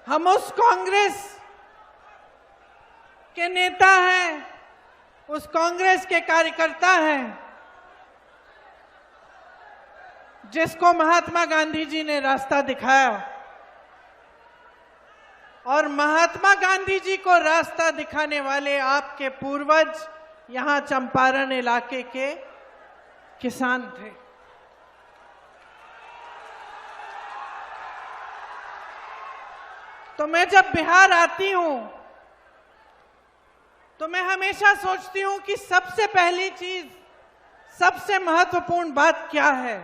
हम उस कांग्रेस के नेता हैं, उस कांग्रेस के कार्यकर्ता हैं जिसको महात्मा गांधी जी ने रास्ता दिखाया। और महात्मा गांधी जी को रास्ता दिखाने वाले आपके पूर्वज यहां चंपारण इलाके के किसान थे। तो मैं जब बिहार आती हूं तो मैं हमेशा सोचती हूं कि सबसे पहली चीज, सबसे महत्वपूर्ण बात क्या है।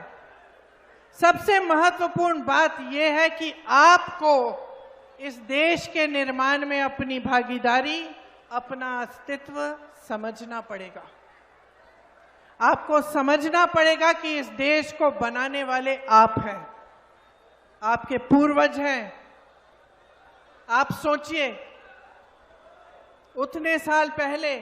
सबसे महत्वपूर्ण बात यह है कि आपको इस देश के निर्माण में अपनी भागीदारी, अपना अस्तित्व समझना पड़ेगा। आपको समझना पड़ेगा कि इस देश को बनाने वाले आप हैं, आपके पूर्वज हैं। आप सोचिए, उतने साल पहले,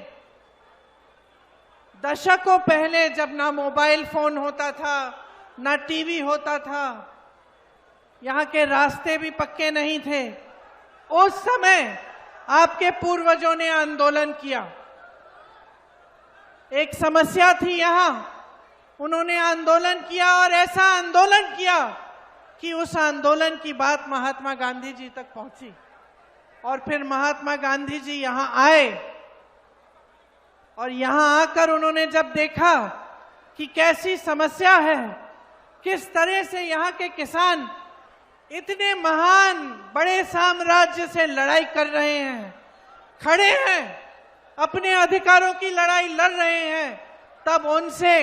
दशकों पहले, जब ना मोबाइल फोन होता था, ना टीवी होता था, यहाँ के रास्ते भी पक्के नहीं थे, उस समय आपके पूर्वजों ने आंदोलन किया। एक समस्या थी यहाँ, उन्होंने आंदोलन किया और ऐसा आंदोलन किया कि उस आंदोलन की बात महात्मा गांधी जी तक पहुंची। और फिर महात्मा गांधी जी यहां आए और यहां आकर उन्होंने जब देखा कि कैसी समस्या है, किस तरह से यहाँ के किसान इतने महान बड़े साम्राज्य से लड़ाई कर रहे हैं, खड़े हैं, अपने अधिकारों की लड़ाई लड़ रहे हैं, तब उनसे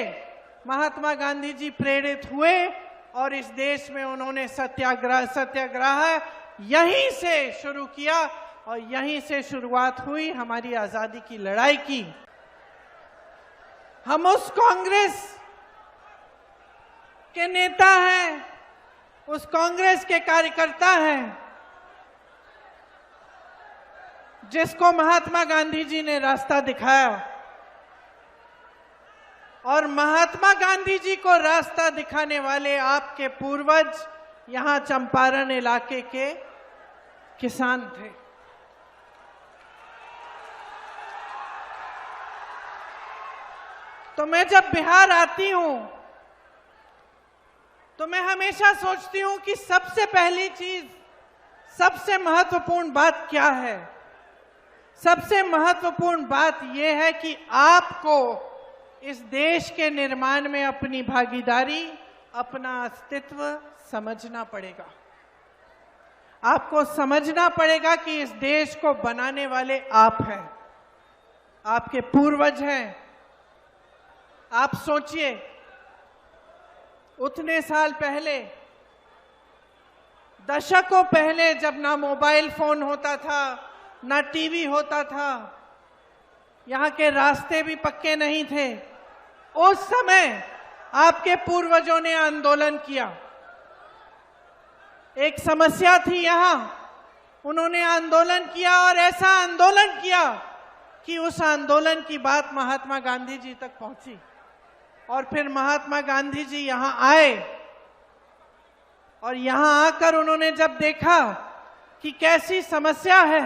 महात्मा गांधी जी प्रेरित हुए और इस देश में उन्होंने सत्याग्रह यहीं से शुरू किया और यहीं से शुरुआत हुई हमारी आजादी की लड़ाई की। हम उस कांग्रेस के नेता हैं, उस कांग्रेस के कार्यकर्ता हैं जिसको महात्मा गांधी जी ने रास्ता दिखाया। और महात्मा गांधी जी को रास्ता दिखाने वाले आपके पूर्वज यहां चंपारण इलाके के किसान थे। तो मैं जब बिहार आती हूं तो मैं हमेशा सोचती हूं कि सबसे पहली चीज, सबसे महत्वपूर्ण बात क्या है। सबसे महत्वपूर्ण बात यह है कि आपको इस देश के निर्माण में अपनी भागीदारी, अपना अस्तित्व समझना पड़ेगा। आपको समझना पड़ेगा कि इस देश को बनाने वाले आप हैं, आपके पूर्वज हैं। आप सोचिए, उतने साल पहले, दशकों पहले, जब ना मोबाइल फोन होता था, ना टीवी होता था, यहाँ के रास्ते भी पक्के नहीं थे, उस समय आपके पूर्वजों ने आंदोलन किया। एक समस्या थी यहाँ, उन्होंने आंदोलन किया और ऐसा आंदोलन किया कि उस आंदोलन की बात महात्मा गांधी जी तक पहुंची। और फिर महात्मा गांधी जी यहां आए और यहां आकर उन्होंने जब देखा कि कैसी समस्या है,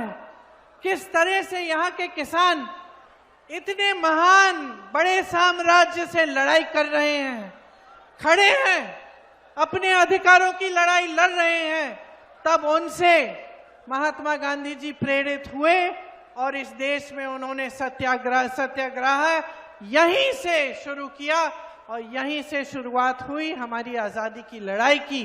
किस तरह से यहाँ के किसान इतने महान बड़े साम्राज्य से लड़ाई कर रहे हैं, खड़े हैं, अपने अधिकारों की लड़ाई लड़ रहे हैं, तब उनसे महात्मा गांधी जी प्रेरित हुए और इस देश में उन्होंने सत्याग्रह यहीं से शुरू किया और यहीं से शुरुआत हुई हमारी आजादी की लड़ाई की।